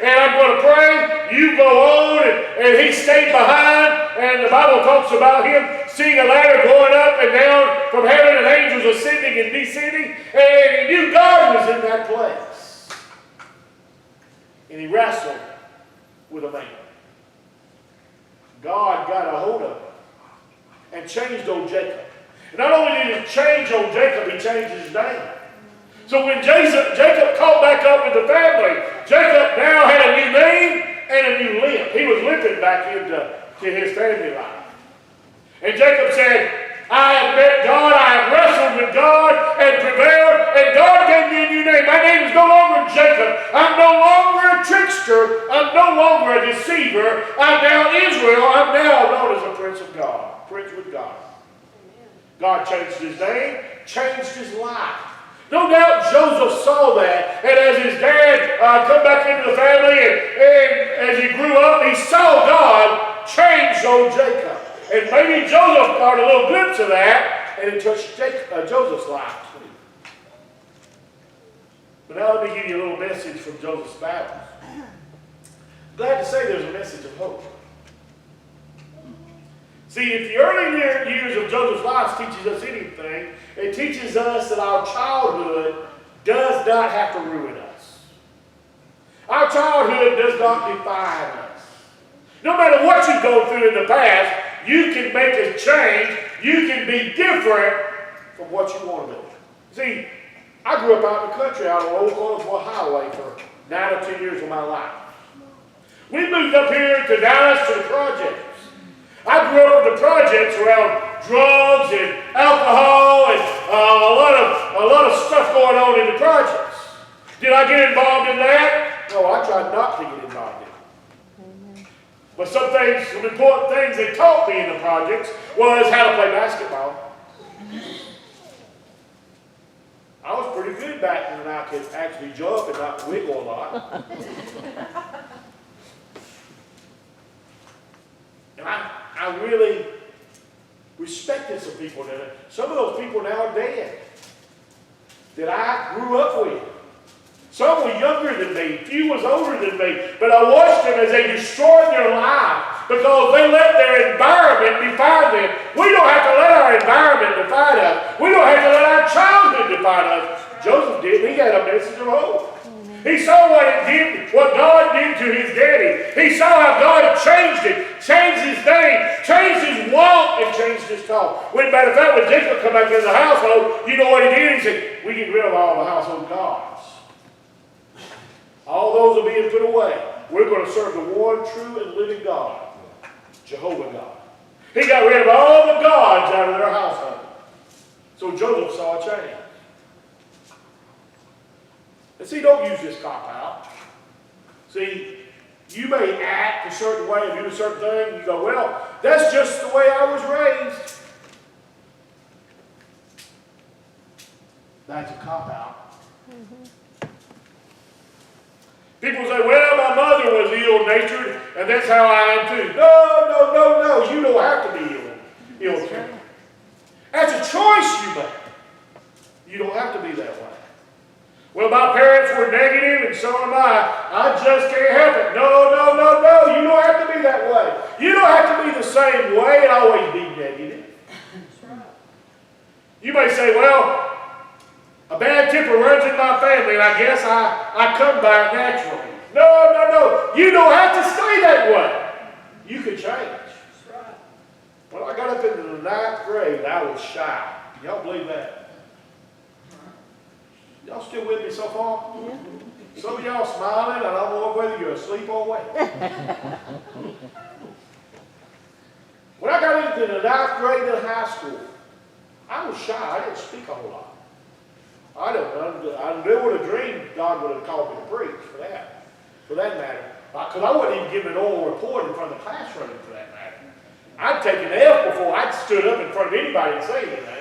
and I'm going to pray. You go on. And he stayed behind. And the Bible talks about him seeing a ladder going up and down from heaven, and angels ascending and descending. And he knew God was in that place. And he wrestled with a man. God got a hold of him and changed old Jacob. And not only did he change old Jacob, he changed his name. So when Jacob caught back up with the family, Jacob now had a new name and a new limp. He was limping back into his family life. And Jacob said, I have met God, I have wrestled with God and prevailed, and God gave me a new name. My name is no longer Jacob. I'm no longer a trickster. I'm no longer a deceiver. I'm now Israel. I'm now known as a prince of God, prince with God. God changed his name, changed his life. No doubt Joseph saw that, and as his dad come back into the family, and as he grew up, he saw God change old Jacob. And maybe Joseph got a little glimpse of that, and it touched Joseph's life too. But now let me give you a little message from Joseph's battle. Glad to say there's a message of hope. See, if the early years of Joseph's life teaches us anything, it teaches us that our childhood does not have to ruin us. Our childhood does not define us. No matter what you've gone through in the past, you can make a change. You can be different from what you want to be. See, I grew up out in the country, out on Old Collinsville Highway for 9 or 10 years of my life. We moved up here to Dallas to the projects. I grew up with the projects around drugs and alcohol and a lot of stuff going on in the projects. Did I get involved in that? No, I tried not to get involved in it. But some important things they taught me in the projects was how to play basketball. I was pretty good back when I could actually jump and not wiggle a lot. And I really respected some people. Some of those people now are dead that I grew up with. Some were younger than me. A few was older than me. But I watched them as they destroyed their life because they let their environment define them. We don't have to let our environment define us. We don't have to let our childhood define us. Joseph did. He had a message of hope. He saw what God did to his daddy. He saw how God changed it, changed his name, changed his walk, and changed his talk. Matter of fact, when Jacob come back into the household, you know what he did? He said, we get rid of all the household gods. All those are being put away. We're going to serve the one true and living God, Jehovah God. He got rid of all the gods out of their household. So Joseph saw a change. And see, don't use this cop-out. See, you may act a certain way and do a certain thing, and you go, well, that's just the way I was raised. That's a cop-out. People say, well, my mother was ill-natured, and that's how I am too. No. You don't have to be ill-natured. That's a choice you make. You don't have to be that way. Well, my parents were negative, and so am I. I just can't help it. No. You don't have to be that way. You don't have to be the same way and always be negative. You may say, well, a bad temper runs in my family, and I guess I come by it naturally. No. You don't have to stay that way. You can change. When I got up into the 9th grade, I was shy. Can y'all believe that? Y'all still with me so far? Yeah. Some of y'all smiling. I don't know whether you're asleep or awake. When I got into the 9th grade in high school, I was shy. I didn't speak a whole lot. I never would have dreamed God would have called me to preach for that matter. Because I wasn't even giving an oral report in front of the classroom for that matter. I'd taken an F before I'd stood up in front of anybody and say anything.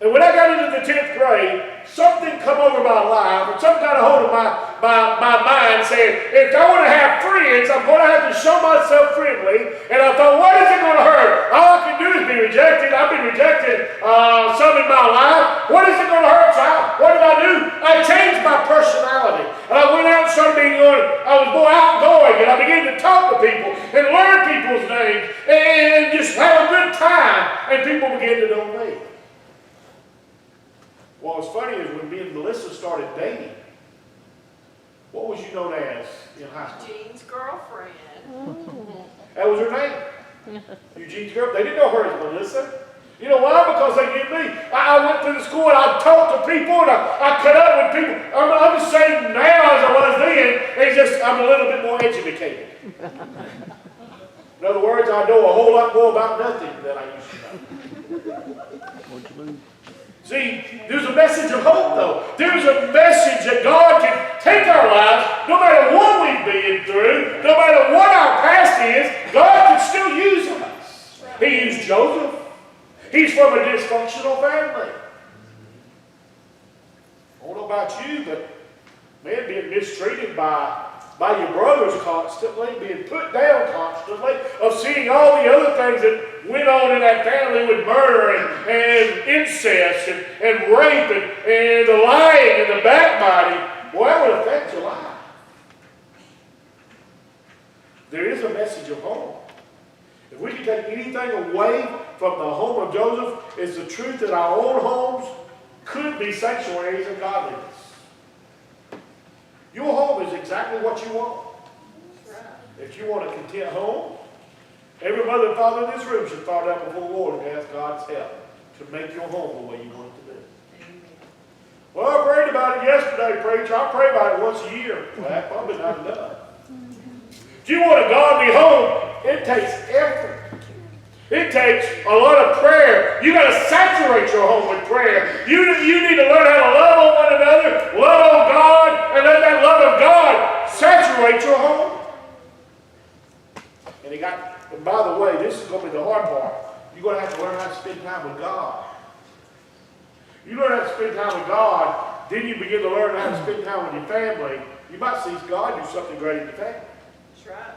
And when I got into the 10th grade, something come over my life, and something got a hold of my mind saying, if I want to have friends, I'm going to have to show myself friendly. And I thought, what is it going to hurt? All I can do is be rejected. I've been rejected some in my life. What is it going to hurt? So what did I do? I changed my personality. And I went out and started being was more outgoing, and I began to talk to people and learn people's names and just have a good time, and people began to know me. What was funny is when me and Melissa started dating, what was you known as in high school? Eugene's girlfriend. That was her name. Eugene's girl. They didn't know her as Melissa. You know why? Because they knew me. I went through the school and I talked to people and I cut up with people. I'm the same now as I was then. It's just I'm a little bit more educated. In other words, I know a whole lot more about nothing than I used to know. See, there's a message of hope, though. There's a message that God can take our lives, no matter what we've been through, no matter what our past is, God can still use us. He used Joseph. He's from a dysfunctional family. I don't know about you, but man, being mistreated by your brothers constantly, being put down constantly, of seeing all the other things that went on in that family with murder and incest and rape and the lying and the backbiting, boy, that would affect your life. There is a message of hope. If we can take anything away from the home of Joseph, it's the truth that our own homes could be sanctuaries of godliness. Your home is exactly what you want. If you want a content home, every mother and father in this room should fall down before the Lord and ask God's help to make your home the way you want it to be. Well, I prayed about it yesterday, preacher. I pray about it once a year. Well, that's probably not enough. If you want a godly home, it takes effort. It takes a lot of prayer. You got to saturate your home with prayer. You need to learn how to love on one another, love on God, and let that love of God saturate your home. And by the way, this is going to be the hard part. You're going to have to learn how to spend time with God. You learn how to spend time with God, then you begin to learn how to spend time with your family. You might see God do something great in your family. That's right.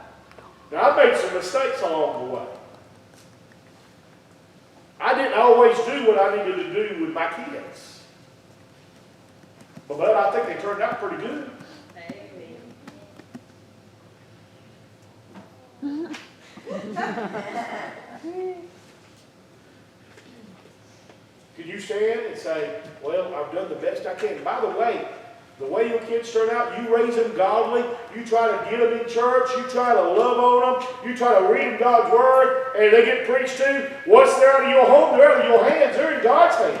Now, I've made some mistakes along the way. I didn't always do what I needed to do with my kids. But I think they turned out pretty good. Can you stand and say, well, I've done the best I can? By the way your kids turn out, you raise them godly, you try to get them in church, you try to love on them, you try to read them God's Word, and they get preached to. What's there out of your home? They're out of your hands. They're in God's hands.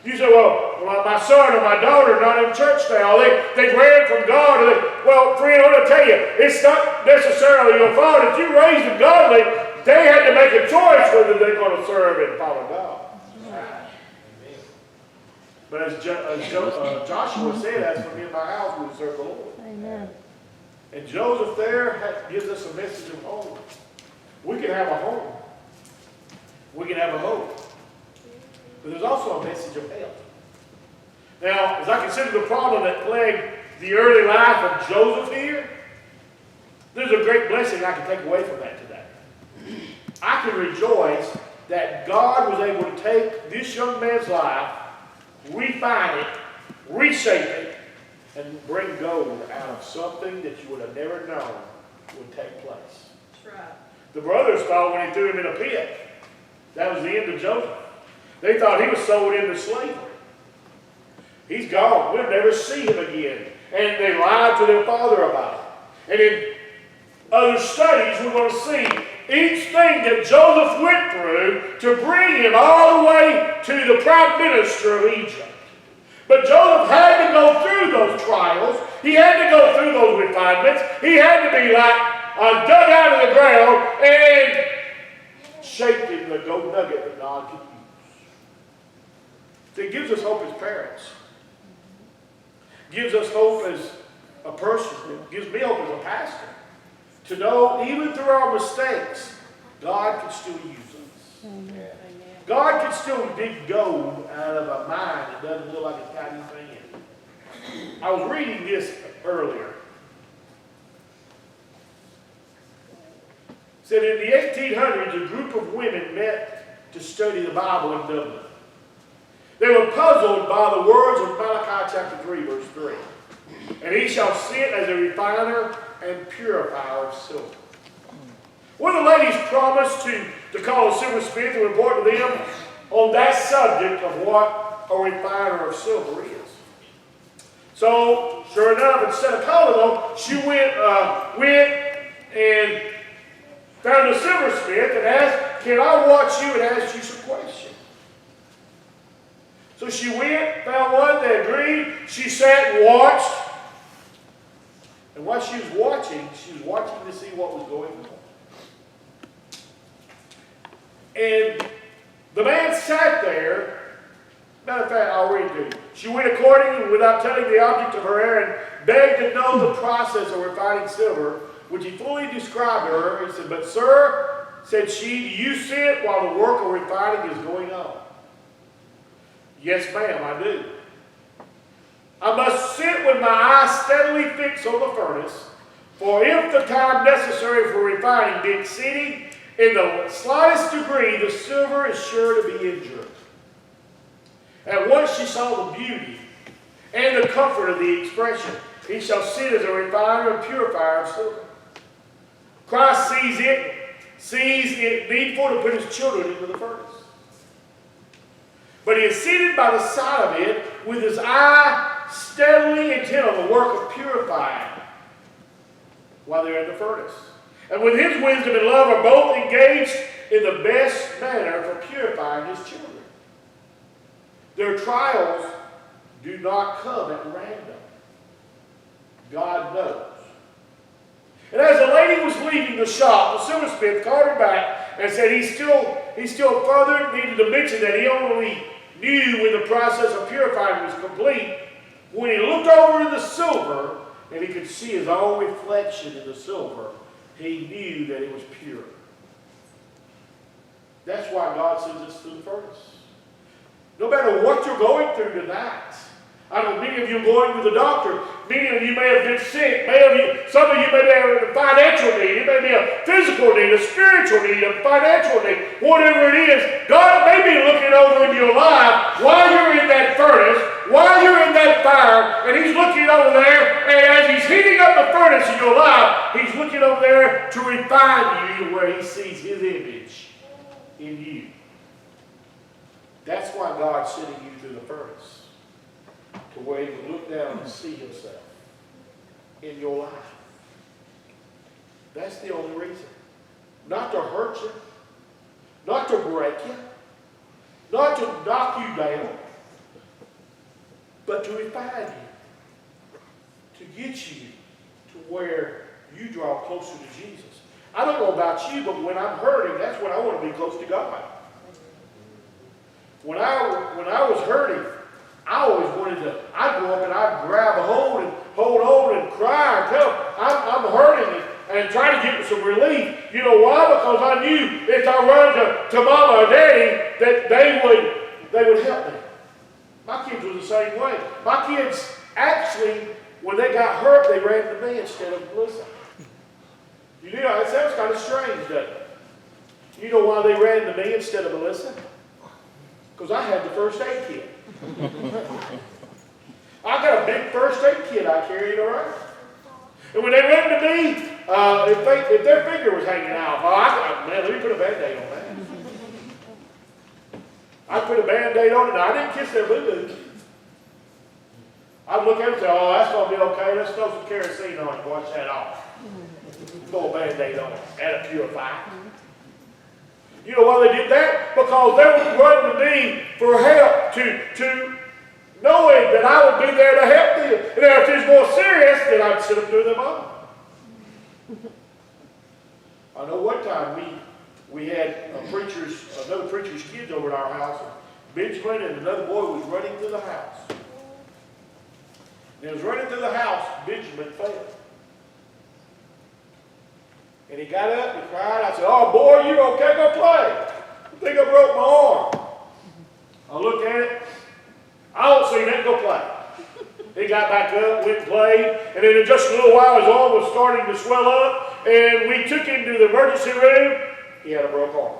You say, well, my son or my daughter are not in church now. They ran from God. Well, friend, I want to tell you, it's not necessarily your fault. If you raised them godly, they had to make a choice whether they're going to serve and follow God. But as Joshua said, as for me and my house, we will serve the Lord. Amen. And Joseph there gives us a message of hope. We can have a home. We can have a hope. But there's also a message of help. Now, as I consider the problem that plagued the early life of Joseph here, there's a great blessing I can take away from that today. I can rejoice that God was able to take this young man's life, refine it, reshape it, and bring gold out of something that you would have never known would take place. That's right. The brothers thought when he threw him in a pit, that was the end of Joseph. They thought he was sold into slavery. He's gone. We'll never see him again. And they lied to their father about it. And in other studies, we're going to see each thing that Joseph went through to bring him all the way to the prime minister of Egypt. But Joseph had to go through those trials. He had to go through those refinements. He had to be like dug out of the ground and shaped in the gold nugget that God could use. So it gives us hope as parents. Gives us hope as a person. It gives me hope as a pastor. To know, even through our mistakes, God can still use us. Amen. God can still dig gold out of a mine that doesn't look like it's got anything in it. I was reading this earlier. It said in the 1800s, a group of women met to study the Bible in Dublin. They were puzzled by the words of Malachi chapter 3, verse 3. And he shall sit as a refiner and purifier of silver. One of the ladies promised to call a silversmith to report to them on that subject of what a refiner of silver is. So, sure enough, instead of calling them, she went and found a silversmith and asked, "Can I watch you and ask you some questions?" So she went, found one, they agreed. She sat and watched. And while she was watching to see what was going on. And the man sat there. Matter of fact, I'll read to you. She went accordingly, without telling the object of her errand, begged to know the process of refining silver, which he fully described to her. He said, "But sir," said she, "do you sit while the work of refining is going on?" "Yes, ma'am, I do." "I must sit with my eyes steadily fixed on the furnace, for if the time necessary for refining be exceeding in the slightest degree, the silver is sure to be injured." At once she saw the beauty and the comfort of the expression, "He shall sit as a refiner and purifier of silver." Christ sees it needful to put his children into the furnace. But he is seated by the side of it with his eye steadily intent on the work of purifying while they're in the furnace. And with his wisdom and love are both engaged in the best manner for purifying his children. Their trials do not come at random. God knows. And as the lady was leaving the shop, the silversmith called her back and said he still further needed to mention that he only knew when the process of purifying was complete when he looked over in the silver and he could see his own reflection in the silver. He knew that it was pure. That's why God sends us through the furnace. No matter what you're going through tonight. I know many of you are going to the doctor. Many of you may have been sick. Some of you may have a financial need. It may be a physical need, a spiritual need, a financial need. Whatever it is, God may be looking over in your life while you're in that furnace, while you're in that fire, and he's looking over there, and as he's heating up the furnace in your life, he's looking over there to refine you where he sees his image in you. That's why God's sending you through the furnace. To where he can look down and see himself in your life. That's the only reason. Not to hurt you. Not to break you. Not to knock you down. But to refine you. To get you to where you draw closer to Jesus. I don't know about you, but when I'm hurting, that's when I want to be close to God. When I was hurting, I always wanted to, I'd go up and I'd grab a hold on and cry and tell them, I'm hurting and try to get some relief. You know why? Because I knew if I run to Mama or Daddy that they would help me. My kids were the same way. My kids actually, when they got hurt, they ran to me instead of Melissa. You know, it sounds kind of strange, doesn't it? You know why they ran to me instead of Melissa? Because I had the first aid kit. I got a big first aid kit I carried around. And when they ran to me, if their finger was hanging out, let me put a Band-Aid on that. I put a Band-Aid on it, and I didn't kiss their boo-boo. I'd look at it and say, "Oh, that's going to be okay. Let's throw some kerosene on it and wash that off." Throw a Band-Aid on it. That'll purify. You know why they did that? Because they were running to me for help, to knowing that I would be there to help them. And if it was more serious, then I'd sit them through them all. I know one time we had another preacher's kids over at our house. Benjamin and another boy was running through the house. And he was running through the house, Benjamin fell. And he got up and cried. I said, "Oh, boy, you okay? Go play." I think I broke my arm. I looked at it. I don't see that. Go play. He got back up, went and played. And then in just a little while, his arm was starting to swell up. And we took him to the emergency room. He had a broken arm.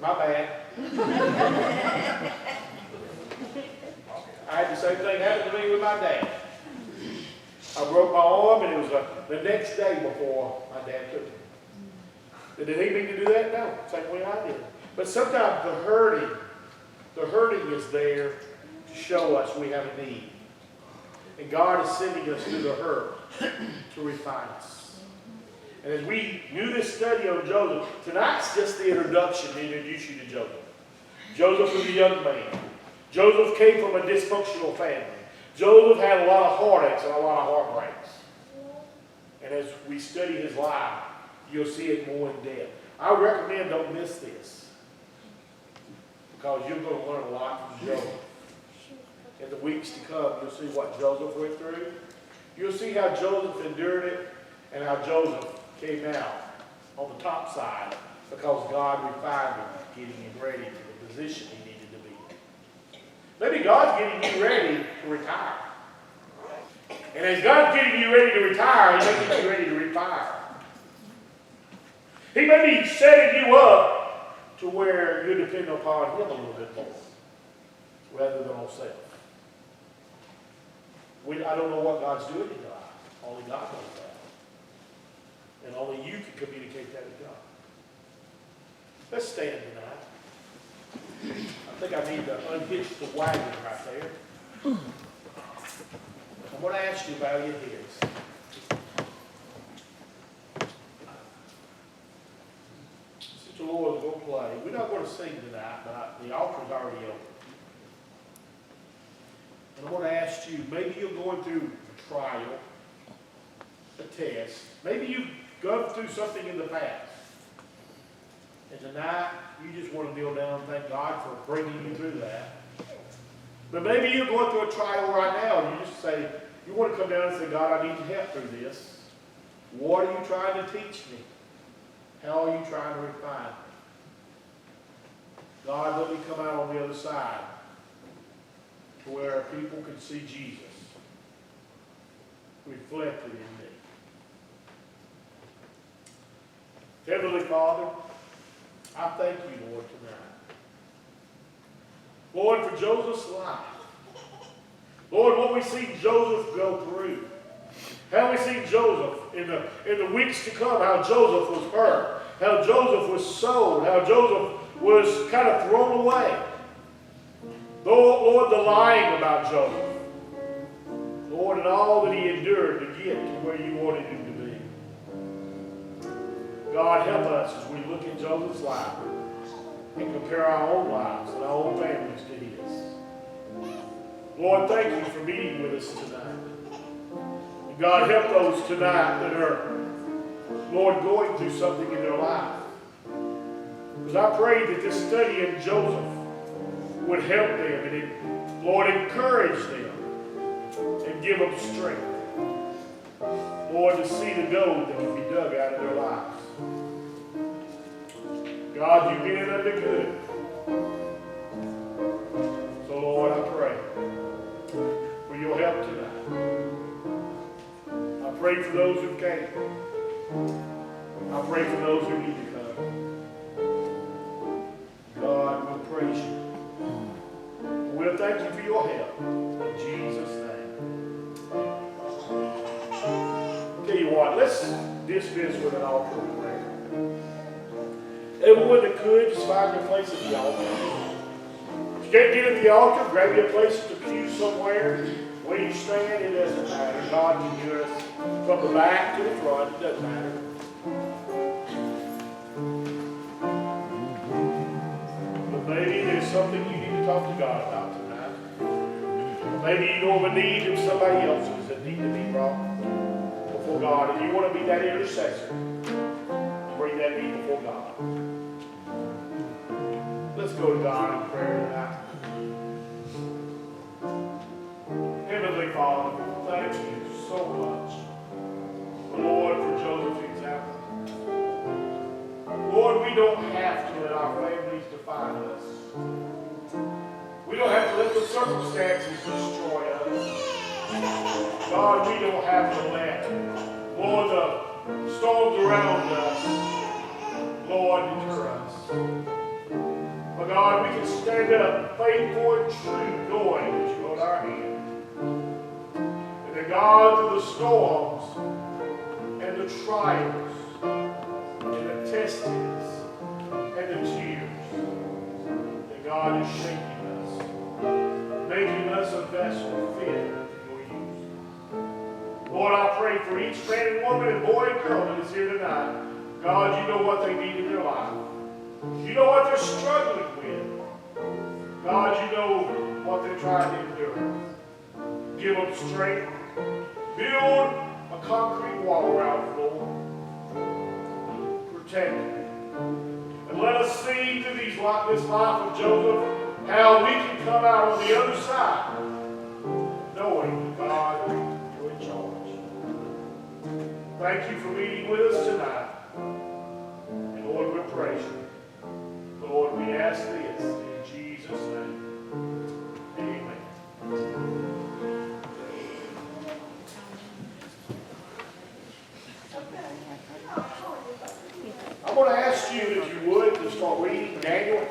My bad. I had the same thing happen to me with my dad. I broke my arm, and it was the next day before my dad took me. Did he mean to do that? No, same way I did. But sometimes the hurting is there to show us we have a need. And God is sending us through the hurt to refine us. And as we do this study on Joseph, tonight's just the introduction to introduce you to Joseph. Joseph was a young man. Joseph came from a dysfunctional family. Joseph had a lot of heartaches and a lot of heartbreaks. And as we study his life, you'll see it more in depth. I recommend don't miss this, because you're going to learn a lot from Joseph. In the weeks to come, you'll see what Joseph went through. You'll see how Joseph endured it and how Joseph came out on the top side because God refined him, getting him ready for the position he needed to be. Maybe God's getting you ready to retire. And as God's getting you ready to retire, He may get you ready to retire. He may be setting you up to where you depend upon Him a little bit more rather than on self. I don't know what God's doing in your life. Only God knows that. And only you can communicate that to God. Let's stand tonight. I think I need to unhitch the wagon right there. I'm going to ask you to bow your heads. Since the Lord is going to play, we're not going to sing tonight, but the altar's already open. And I'm going to ask you, maybe you're going through a trial, a test. Maybe you've gone through something in the past. And tonight, you just want to kneel down and thank God for bringing you through that. But maybe you're going through a trial right now, and you just say, you want to come down and say, God, I need your help through this. What are you trying to teach me? How are you trying to refine me? God, let me come out on the other side to where people can see Jesus reflected in me. Heavenly Father, I thank you, Lord, tonight. Lord, for Joseph's life. Lord, what we see Joseph go through. How we see Joseph in the weeks to come, how Joseph was hurt, how Joseph was sold, how Joseph was kind of thrown away. Lord, the lying about Joseph. Lord, and all that he endured to get to where you wanted him to be. God, help us as we look at Joseph's life and compare our own lives and our own families to his. Lord, thank you for meeting with us tonight. And God, help those tonight that are, Lord, going through something in their life. Because I pray that this study in Joseph would help them and, Lord, encourage them and give them strength. Lord, to see the gold that can be dug out of their lives. God, you've been unto good. So, Lord, I pray for your help tonight. I pray for those who came. I pray for those who need to come. God, we'll praise you. We'll thank you for your help. In Jesus' name. Tell you what, let's dismiss with an altar of prayer. Everyone that could, just find your place at the altar. If you can't get at the altar, grab you a place at the pew somewhere. Where you stand, it doesn't matter. God can hear us from the back to the front. It doesn't matter. But maybe there's something you need to talk to God about tonight. Maybe you know of a need of somebody else's that need to be brought before God. And you want to be that intercessor. Bring that need before God. Let's go to God in prayer tonight. Heavenly Father, thank you so much, Lord, for Joseph's example. Lord, we don't have to let our families define us. We don't have to let the circumstances destroy us. God, we don't have to let, Lord, the storms around us, Lord, deter us. But God, we can stand up faithful and true, knowing that you're going our hand. And that God, through the storms and the trials and the testings and the tears, that God is shaking us, making us a vessel fit for use. Lord, I pray for each man and woman and boy and girl that is here tonight. God, you know what they need in their life. You know what they're struggling with. God, you know what they're trying to endure. Give them strength. Build a concrete wall around them, Lord. Protect them. And let us see through this life of Joseph how we can come out on the other side knowing that God, you're in charge. Thank you for meeting with us tonight. And Lord, we praise you. Lord, we ask this in Jesus' name. Amen. I'm going to ask you, if you would, to start reading Daniel.